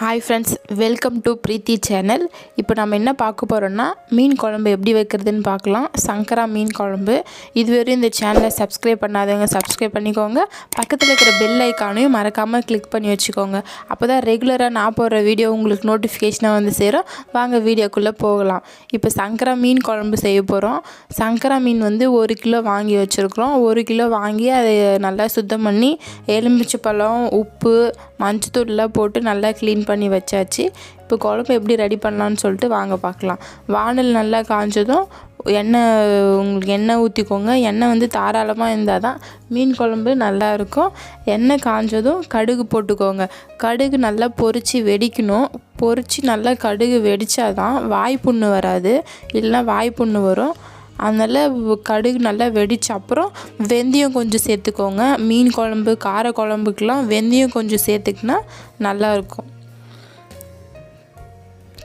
Hi friends, welcome to Preethi channel. இப்போ நம்ம என்ன பார்க்க போகிறோன்னா மீன் குழம்பு எப்படி வைக்கிறதுன்னு பார்க்கலாம். சங்கரா மீன் குழம்பு. இதுவரையும் இந்த சேனலை சப்ஸ்கிரைப் பண்ணாதவங்க சப்ஸ்கிரைப் பண்ணிக்கோங்க. பக்கத்தில் இருக்கிற பெல் ஐக்கானையும் மறக்காமல் கிளிக் பண்ணி வச்சுக்கோங்க. அப்போ தான் ரெகுலராக நான் போடுற வீடியோ உங்களுக்கு நோட்டிஃபிகேஷனாக வந்து சேரும். வாங்க வீடியோக்குள்ளே போகலாம். இப்போ சங்கரா மீன் குழம்பு செய்ய போகிறோம். சங்கரா மீன் வந்து 1 கிலோ வாங்கி வச்சுருக்குறோம். 1 கிலோ வாங்கி அதை நல்லா சுத்தம் பண்ணி எலுமிச்சை பழம், உப்பு, மஞ்சத்தூள்லாம் போட்டு நல்லா க்ளீன் பண்ணி வச்சாச்சு. இப்போ குழம்பு எப்படி ரெடி பண்ணலான்னு சொல்லிட்டு வாங்க பார்க்கலாம். வானல் நல்லா காஞ்சதும் உங்களுக்கு எண்ணெய் ஊற்றிக்கோங்க. எண்ணெய் வந்து தாராளமாக இருந்தால் தான் மீன் குழம்பு நல்லாயிருக்கும். எண்ணெய் காஞ்சதும் கடுகு போட்டுக்கோங்க. கடுகு நல்லா பொரித்து வெடிக்கணும். பொரித்து நல்லா கடுகு வெடித்தாதான் வாய்ப்புண்ணு வராது, இல்லைன்னா வாய்ப்புண்ணு வரும். அதனால் கடுகு நல்லா வெடித்த அப்புறம் வெந்தயம் கொஞ்சம் சேர்த்துக்கோங்க. மீன் குழம்பு, கார குழம்புக்கெலாம் வெந்தயம் கொஞ்சம் சேர்த்துக்கினா நல்லாயிருக்கும்.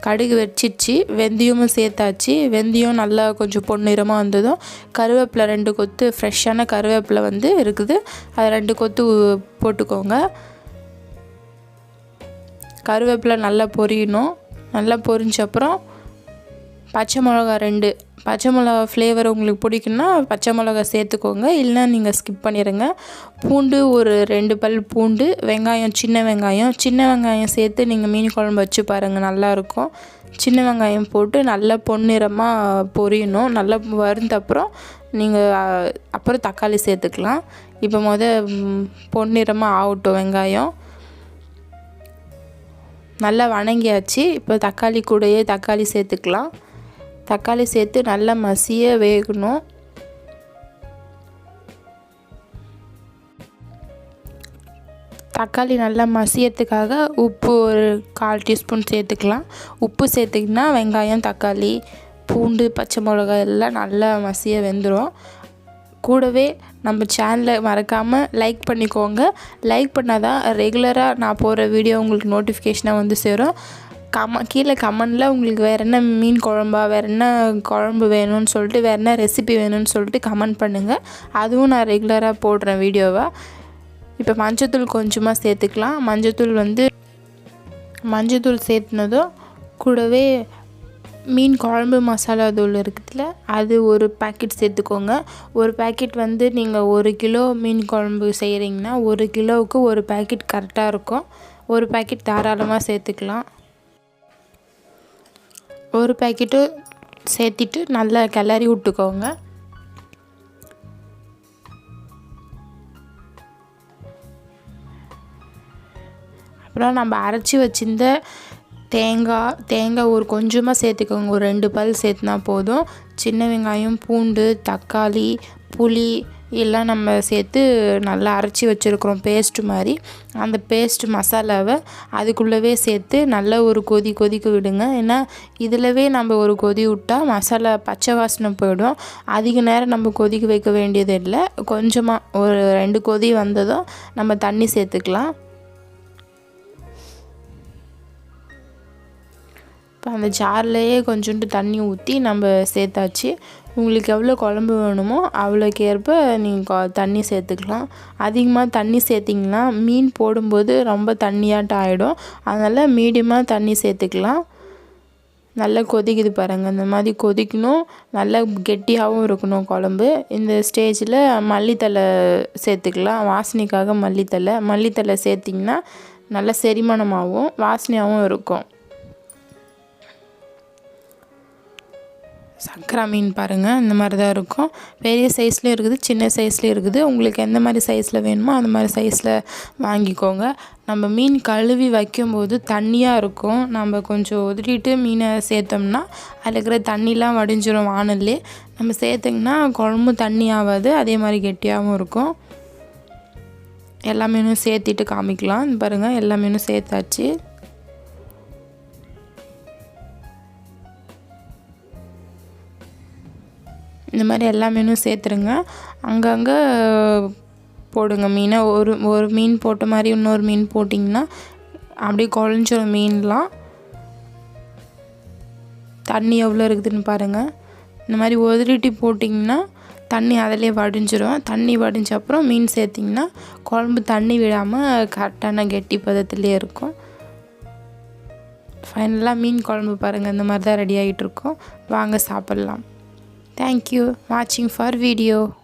கடுகு வெடிச்சிச்சு, வெந்தயமும் சேர்த்தாச்சு. வெந்தயம் நல்லா கொஞ்சம் பொன்னிறமாக வந்ததும் கருவேப்பிலை 2 கொத்து, ஃப்ரெஷ்ஷான கருவேப்பிலை வந்து இருக்குது, அதை 2 கொத்து போட்டுக்கோங்க. கருவேப்பிலை நல்லா பொரியணும். நல்லா பொரிஞ்ச அப்புறம் பச்சை மிளகா 2, பச்சை மிளகா ஃப்ளேவர் உங்களுக்கு பிடிக்குன்னா பச்சை மிளகா சேர்த்துக்கோங்க, இல்லைனா நீங்கள் ஸ்கிப் பண்ணிடுங்க. பூண்டு ஒரு 2 பல் பூண்டு, வெங்காயம், சின்ன வெங்காயம் சேர்த்து நீங்கள் மீன் குழம்பு வச்சு பாருங்கள், நல்லாயிருக்கும். சின்ன வெங்காயம் போட்டு நல்லா பொன்னிறமாக பொரியணும். நல்லா வறுந்த அப்புறம் நீங்கள் அப்புறம் தக்காளி சேர்த்துக்கலாம். இப்போ பொன்னிறமாக ஆகட்டும் வெங்காயம். நல்லா வணங்கியாச்சு. இப்போ தக்காளி சேர்த்துக்கலாம். தக்காளி சேர்த்து நல்லா மசிய வேகணும். தக்காளி நல்லா மசியறதுக்காக உப்பு ஒரு 1/4 டீஸ்பூன் சேர்த்துக்கலாம். உப்பு சேர்த்திங்கன்னா வெங்காயம், தக்காளி, பூண்டு, பச்சை மிளகாய் எல்லாம் நல்லா மசிய வெந்துடும். கூடவே நம்ம சேனலை மறக்காமல் லைக் பண்ணிக்கோங்க. லைக் பண்ணால் தான் ரெகுலராக நான் போடுற வீடியோ உங்களுக்கு நோட்டிஃபிகேஷனாக வந்து சேரும். கீழே கமெண்டில் உங்களுக்கு வேறு என்ன மீன் குழம்பா, வேறு என்ன குழம்பு வேணும்னு சொல்லிட்டு, வேறு என்ன ரெசிபி வேணும்னு சொல்லிட்டு கமெண்ட் பண்ணுங்கள். அதுவும் நான் ரெகுலராக போடுறேன் வீடியோவாக. இப்போ மஞ்சத்தூள் கொஞ்சமாக சேர்த்துக்கலாம். மஞ்சத்தூள் சேர்த்துனதும் கூடவே மீன் குழம்பு மசாலா தூள் இருக்குதுல்ல, அது ஒரு பேக்கெட் சேர்த்துக்கோங்க. ஒரு பேக்கெட் வந்து நீங்கள் 1 கிலோ மீன் குழம்பு செய்கிறீங்கன்னா 1 கிலோவுக்கு 1 பேக்கெட் கரெக்டாக இருக்கும். 1 பேக்கெட் தாராளமாக சேர்த்துக்கலாம். 1 பேக்கெட்டு சேர்த்திட்டு நல்லா கிளறி விட்டுக்கோங்க. அப்புறம் நம்ம அரைச்சி வச்சிருந்த தேங்காய் ஒரு கொஞ்சமாக சேர்த்துக்கோங்க. ஒரு 2 பல் சேர்த்துனா போதும். சின்ன வெங்காயம், பூண்டு, தக்காளி, புளி எல்லாம் நம்ம சேர்த்து நல்லா அரைச்சி வச்சுருக்குறோம் பேஸ்ட்டு மாதிரி. அந்த பேஸ்ட் மசாலாவை அதுக்குள்ளவே சேர்த்து நல்லா ஒரு கொதிக்க விடுங்க. ஏன்னா இதிலவே நம்ம ஒரு கொதி விட்டால் மசாலா பச்சை வாசனை போயிடும். அதிக நேரம் நம்ம கொதிக்க வைக்க வேண்டியது இல்லை. கொஞ்சமாக ஒரு 2 கொதி வந்ததும் நம்ம தண்ணி சேர்த்துக்கலாம். இப்போ அந்த ஜார்லேயே கொஞ்சோண்டு தண்ணி ஊற்றி நம்ம சேர்த்தாச்சு. உங்களுக்கு எவ்வளோ குழம்பு வேணுமோ அவ்வளோக்கு ஏற்ப நீங்கள் தண்ணி சேர்த்துக்கலாம். அதிகமாக தண்ணி சேர்த்திங்கன்னா மீன் போடும்போது ரொம்ப தண்ணியாட்டம் ஆகிடும். அதனால் மீடியமாக தண்ணி சேர்த்துக்கலாம். நல்லா கொதிக்குது பாருங்கள். இந்த மாதிரி கொதிக்கணும். நல்லா கெட்டியாகவும் இருக்கணும் குழம்பு. இந்த ஸ்டேஜில் மல்லித்தலை சேர்த்துக்கலாம். வாசனைக்காக மல்லித்தலை சேர்த்திங்கன்னா நல்லா செரிமானமாகவும் வாசனையாகவும் இருக்கும். சங்கரா மீன் பாருங்கள், இந்த மாதிரி தான் இருக்கும். பெரிய சைஸ்லேயும் இருக்குது, சின்ன சைஸ்லேயும் இருக்குது. உங்களுக்கு எந்த மாதிரி சைஸில் வேணுமோ அந்த மாதிரி சைஸில் வாங்கிக்கோங்க. நம்ம மீன் கழுவி வைக்கும்போது தண்ணியாக இருக்கும். நம்ம கொஞ்சம் உதறிட்டு மீனை சேர்த்தோம்னா அதில் இருக்கிற தண்ணிலாம் வடிஞ்சிரும் வானல்லே. நம்ம சேர்த்திங்கன்னா குழம்பு தண்ணி ஆகாது, அதே மாதிரி கெட்டியாகவும் இருக்கும். எல்லா மீனும் சேர்த்திட்டு காமிக்கலாம். பாருங்கள், எல்லா மீனும் சேர்த்தாச்சு. இந்த மாதிரி எல்லா மீனும் சேர்த்துருங்க. அங்கங்கே போடுங்க மீனை. ஒரு மீன் போட்ட மாதிரி இன்னொரு மீன் போட்டிங்கன்னா அப்படியே குழஞ்சிரும் மீன்லாம். தண்ணி எவ்வளோ இருக்குதுன்னு பாருங்கள். இந்த மாதிரி உதறிட்டு போட்டிங்கன்னா தண்ணி அதிலே வடிஞ்சிரும். தண்ணி வடிஞ்ச அப்புறம் மீன் சேர்த்திங்கன்னா குழம்பு தண்ணி விடாமல் கரெக்டான கெட்டி பதத்துலேயே இருக்கும். ஃபைனலாக மீன் குழம்பு பாருங்கள் இந்த மாதிரி தான் ரெடி ஆகிட்டுருக்கோம். வாங்க சாப்பிட்லாம். தேங்க்யூ வாட்சிங் ஃபார் வீடியோ.